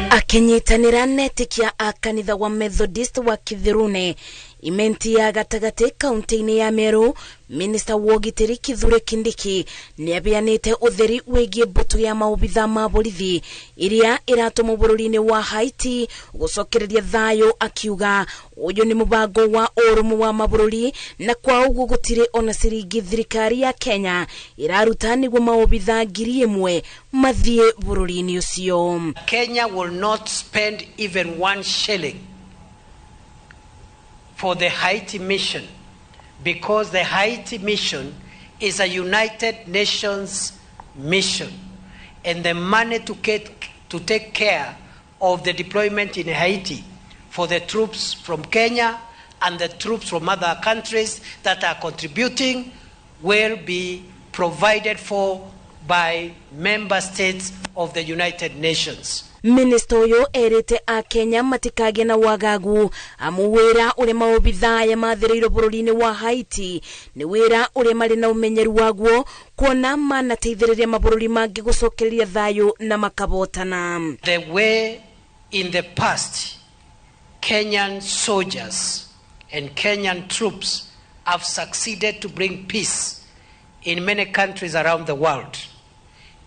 Akinyitanira netikia a kanitha wa Methodist wa Kithirune imenti ya gatagati kaunti-ini ya Meru, Minister wa Ugitiri Kithure Kindiki niabeanite utheri wigie mbutu ya maobitha ma borithi iria iratuma bururi-ini wa Haiti gucokereria thayo, akiuga uyu ni mubango wa urumu wa mabururi na kwa uguo gutire ona ciringi thirikari ya Kenya iraruta niguo maobitha 1,000 mathie bururi-ini ucio. Kenya will not spend even 1 shilling for the Haiti mission, because the Haiti mission is a United Nations mission, and the money to take care of the deployment in Haiti for the troops from Kenya and the troops from other countries that are contributing will be provided for by member states of the United Nations. Minister uyo erete a Kenya matikage na wagagu amuwira ure maobitha ya mathiriro bururi-ini wa Haiti ni wira ure mari na umenyeru waguo kuona manateithiriria mabururi mangi gucokereria thayo na makabotana. The way in the past Kenyan soldiers and Kenyan troops have succeeded to bring peace in many countries around the world,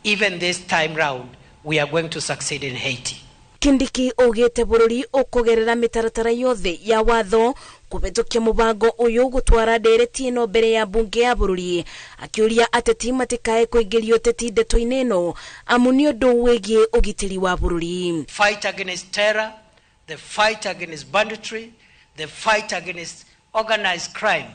even this time round we are going to succeed in Haiti. Kindiki ogete bururi okugerera mitaratara yothe ya watho kubetokia mubango uyu gutwara ndereti ino mbere ya bunge ya bururi, akiuria ateti matikae kuingirio teti ndeto-ini ino amu ni undu wigie ugitiri wa bururi. Fight against terror, the fight against banditry, the fight against organized crime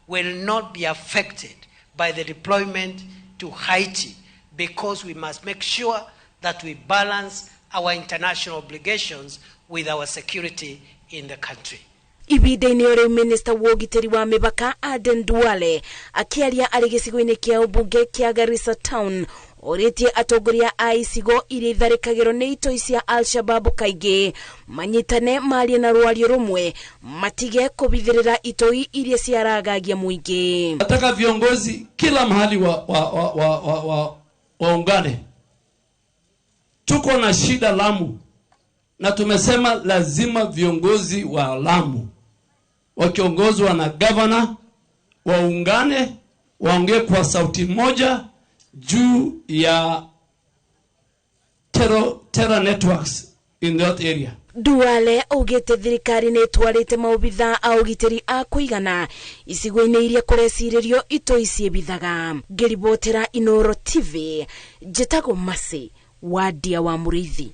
will not be affected by the deployment to Haiti, because we must make sure that we balance our international obligations with our security in the country. Ibide-ini ore Minister wa Ugitiri wa Mibaka Aden Duale akiaria ari gicigo-ini kia ubunge kia Garissa Town oritie atongoria a icigo iria itharikagirwo ni itoi cia Al-Shabaab kaingi manyitane marie na rwario rumwe matige kubithirira itoi iria ciaragagia muingi. Nataka viongozi kila mahali waungane. Tuko na shida Lamu na tumesema lazima viongozi wa Lamu wakiongozwa na governor waungane, waongee kwa sauti moja juu ya terror networks in that area. Duale ugete thirikari ni twarite maobitha a ugitiri a kuigana icigo-ini iria kureciririo itoi ciebithaga. Ngiribotera Inoro TV, Jetago Masi, Wadia wa Murithi.